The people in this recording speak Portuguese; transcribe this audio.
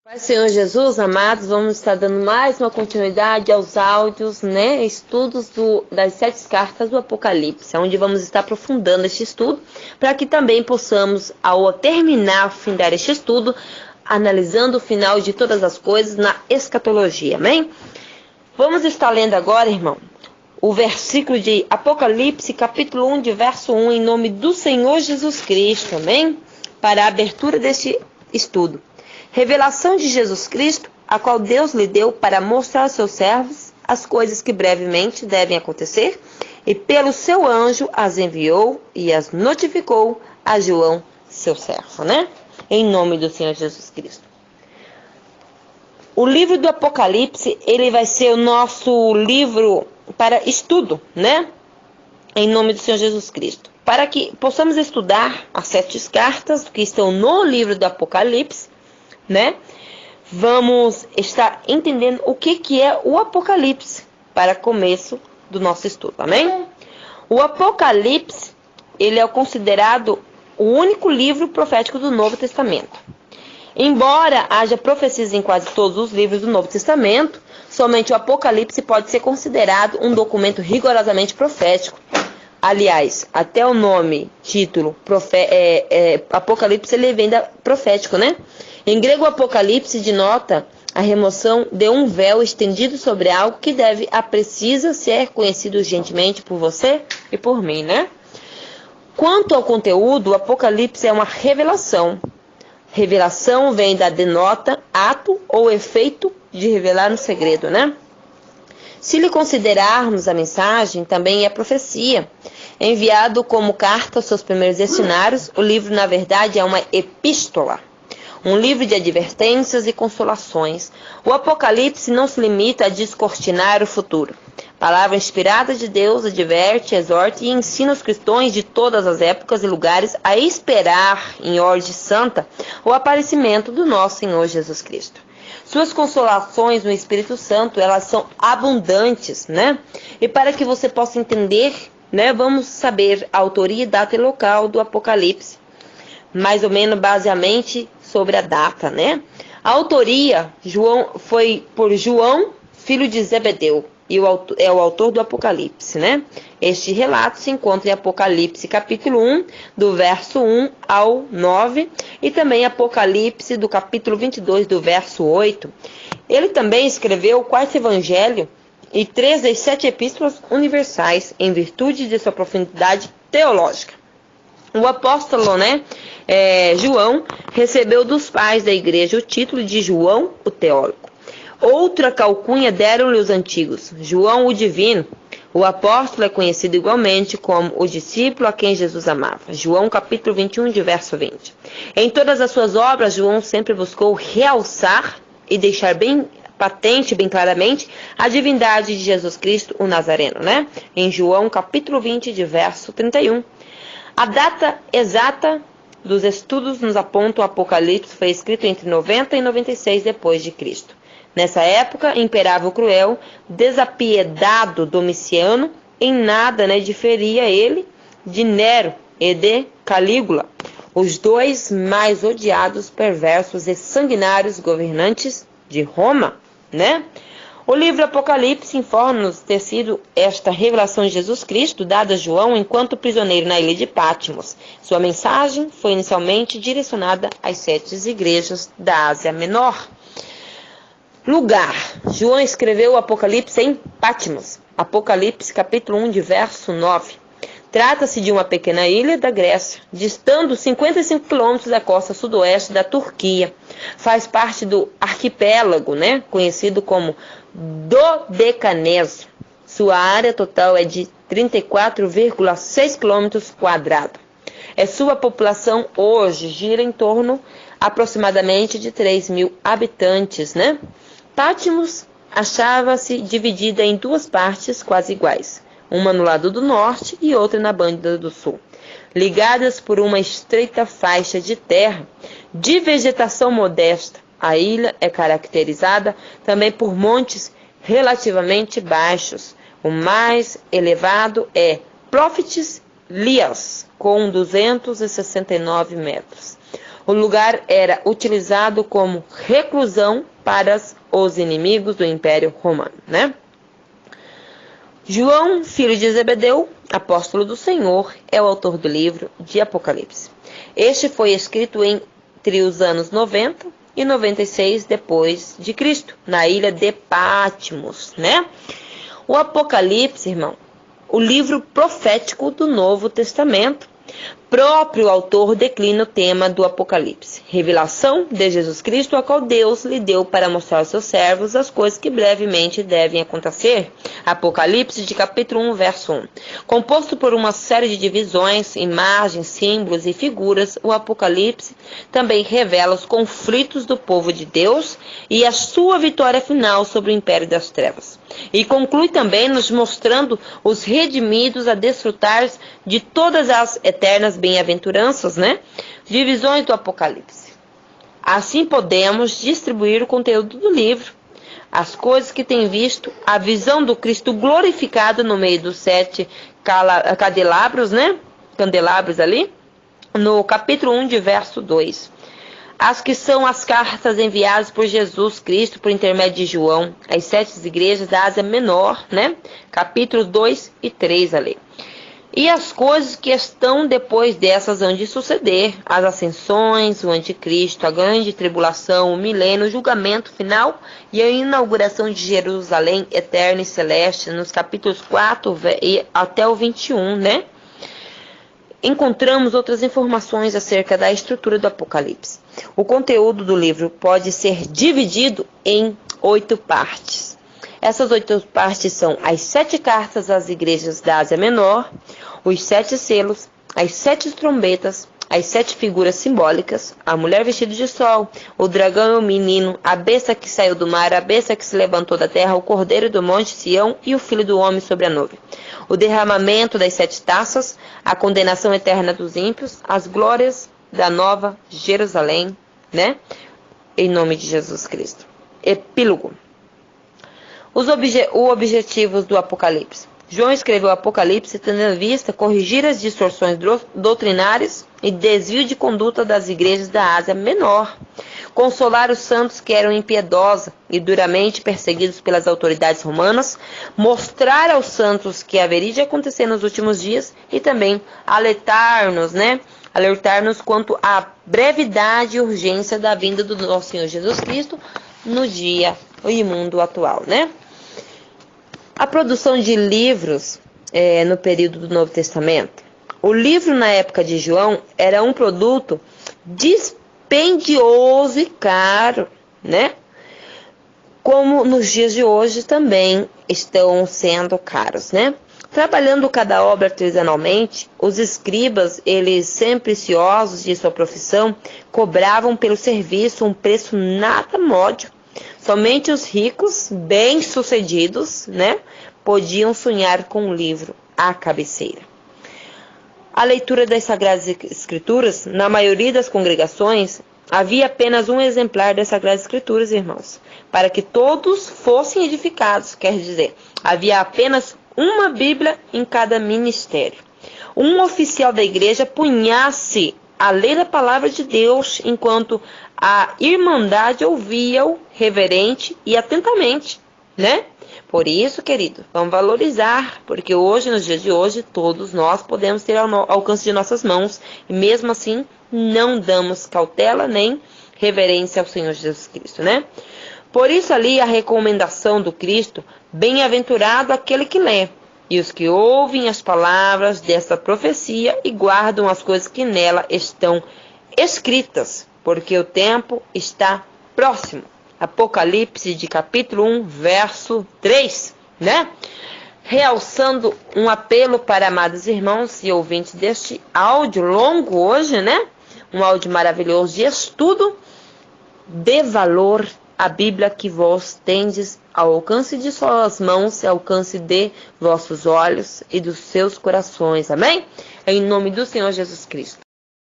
Pai Senhor Jesus, amados, vamos estar dando mais uma continuidade aos áudios, estudos das 7 cartas do Apocalipse, onde vamos estar aprofundando este estudo, para que também possamos, ao terminar, findar este estudo, analisando o final de todas as coisas na escatologia, amém? Vamos estar lendo agora, irmão, o versículo de Apocalipse, capítulo 1, de verso 1, em nome do Senhor Jesus Cristo, amém? Para a abertura deste estudo. Revelação de Jesus Cristo, a qual Deus lhe deu para mostrar aos seus servos as coisas que brevemente devem acontecer, e pelo seu anjo as enviou e as notificou a João, seu servo, Em nome do Senhor Jesus Cristo. O livro do Apocalipse, ele vai ser o nosso livro para estudo, Em nome do Senhor Jesus Cristo. Para que possamos estudar as 7 cartas que estão no livro do Apocalipse, Vamos estar entendendo o que é o Apocalipse para começo do nosso estudo, amém? O Apocalipse, ele é considerado o único livro profético do Novo Testamento. Embora haja profecias em quase todos os livros do Novo Testamento, somente o Apocalipse pode ser considerado um documento rigorosamente profético. Aliás, até o nome, título, Apocalipse, ele vem da profético, Em grego, o Apocalipse denota a remoção de um véu estendido sobre algo que precisa ser conhecido urgentemente por você e por mim, Quanto ao conteúdo, o Apocalipse é uma revelação. Revelação vem da denota, ato ou efeito de revelar um segredo, Se lhe considerarmos a mensagem, também é profecia. Enviado como carta aos seus primeiros destinários, o livro, na verdade, é uma epístola. Um livro de advertências e consolações. O Apocalipse não se limita a descortinar o futuro. Palavra inspirada de Deus adverte, exorta e ensina os cristãos de todas as épocas e lugares a esperar, em ordem santa, o aparecimento do nosso Senhor Jesus Cristo. Suas consolações no Espírito Santo, elas são abundantes, E para que você possa entender, vamos saber a autoria e data e local do Apocalipse, mais ou menos baseadamente sobre a data, A autoria foi por João, filho de Zebedeu, e é o autor do Apocalipse, Este relato se encontra em Apocalipse capítulo 1, do verso 1 ao 9, e também Apocalipse do capítulo 22, do verso 8. Ele também escreveu o 4º evangelho e 3 das 7 epístolas universais, em virtude de sua profundidade teológica. O apóstolo, João, recebeu dos pais da igreja o título de João, o teólogo. Outra alcunha deram-lhe os antigos, João o divino. O apóstolo é conhecido igualmente como o discípulo a quem Jesus amava. João capítulo 21, de verso 20. Em todas as suas obras, João sempre buscou realçar e deixar bem patente, bem claramente, a divindade de Jesus Cristo, o Nazareno, Em João capítulo 20, de verso 31. A data exata dos estudos nos aponta o Apocalipse foi escrito entre 90 e 96 depois de Cristo. Nessa época, imperava o cruel, desapiedado Domiciano, em nada diferia ele de Nero e de Calígula, os dois mais odiados, perversos e sanguinários governantes de Roma, O livro Apocalipse informa-nos ter sido esta revelação de Jesus Cristo dada a João enquanto prisioneiro na ilha de Patmos. Sua mensagem foi inicialmente direcionada às 7 igrejas da Ásia Menor. Lugar. João escreveu o Apocalipse em Patmos. Apocalipse capítulo 1, de verso 9. Trata-se de uma pequena ilha da Grécia, distando 55 quilômetros da costa sudoeste da Turquia. Faz parte do arquipélago, conhecido como Dodecaneso. Sua área total é de 34,6 quilômetros quadrados. Sua população hoje gira em torno aproximadamente de 3.000 habitantes, Patmos achava-se dividida em 2 partes quase iguais, uma no lado do norte e outra na banda do sul, ligadas por uma estreita faixa de terra de vegetação modesta. A ilha é caracterizada também por montes relativamente baixos. O mais elevado é Prophetes Lias, com 269 metros. O lugar era utilizado como reclusão para os inimigos do Império Romano, né? João, filho de Zebedeu, apóstolo do Senhor, é o autor do livro de Apocalipse. Este foi escrito entre os anos 90 e 96 depois de Cristo, na ilha de Patmos, né? O Apocalipse, irmão, o livro profético do Novo Testamento. Próprio autor declina o tema do Apocalipse, revelação de Jesus Cristo, a qual Deus lhe deu para mostrar aos seus servos as coisas que brevemente devem acontecer. Apocalipse de capítulo 1, verso 1. Composto por uma série de divisões, imagens, símbolos e figuras, o Apocalipse também revela os conflitos do povo de Deus e a sua vitória final sobre o império das trevas. E conclui também nos mostrando os redimidos a desfrutar de todas as eternas bem-aventuranças, né? Divisões do Apocalipse. Assim podemos distribuir o conteúdo do livro. As coisas que tem visto, a visão do Cristo glorificado no meio dos 7 candelabros, né? Candelabros ali, no capítulo 1, de verso 2. As que são as cartas enviadas por Jesus Cristo por intermédio de João, as 7 igrejas da Ásia Menor, né? Capítulos 2 e 3 ali. E as coisas que estão depois dessas hão de suceder, as ascensões, o anticristo, a grande tribulação, o milênio, o julgamento final e a inauguração de Jerusalém eterna e celeste, nos capítulos 4 e até o 21, né? Encontramos outras informações acerca da estrutura do Apocalipse. O conteúdo do livro pode ser dividido em 8 partes. Essas 8 partes são as 7 cartas às igrejas da Ásia Menor, os 7 selos, as 7 trombetas, as 7 figuras simbólicas, a mulher vestida de sol, o dragão e o menino, a besta que saiu do mar, a besta que se levantou da terra, o cordeiro do monte Sião e o filho do homem sobre a nuvem. O derramamento das 7 taças, a condenação eterna dos ímpios, as glórias da nova Jerusalém, né? Em nome de Jesus Cristo. Epílogo. Os objetivos do Apocalipse. João escreveu o Apocalipse tendo em vista corrigir as distorções doutrinárias e desvio de conduta das igrejas da Ásia Menor, consolar os santos que eram impiedosos e duramente perseguidos pelas autoridades romanas, mostrar aos santos que haveria de acontecer nos últimos dias e também alertar-nos, alertar-nos quanto à brevidade e urgência da vinda do nosso Senhor Jesus Cristo no dia e mundo atual, né? A produção de livros no período do Novo Testamento. O livro na época de João era um produto dispendioso e caro, né? Como nos dias de hoje também estão sendo caros, né? Trabalhando cada obra artesanalmente, os escribas, eles sempre ciosos de sua profissão, cobravam pelo serviço um preço nada módico. Somente os ricos, bem-sucedidos, né, podiam sonhar com um livro à cabeceira. A leitura das Sagradas Escrituras, na maioria das congregações, havia apenas um exemplar das Sagradas Escrituras, irmãos, para que todos fossem edificados, quer dizer, havia apenas uma Bíblia em cada ministério. Um oficial da igreja punha-se a ler a palavra de Deus, enquanto a irmandade ouvia-o reverente e atentamente, né? Por isso, querido, vamos valorizar, porque hoje, nos dias de hoje, todos nós podemos ter ao alcance de nossas mãos, e mesmo assim, não damos cautela nem reverência ao Senhor Jesus Cristo, né? Por isso ali a recomendação do Cristo, bem-aventurado aquele que lê, e os que ouvem as palavras desta profecia e guardam as coisas que nela estão escritas, porque o tempo está próximo. Apocalipse de capítulo 1, verso 3, né? Realçando um apelo para amados irmãos e ouvintes deste áudio longo hoje, né? Um áudio maravilhoso de estudo. Dê valor à Bíblia que vós tendes ao alcance de suas mãos, ao alcance de vossos olhos e dos seus corações. Amém? Em nome do Senhor Jesus Cristo.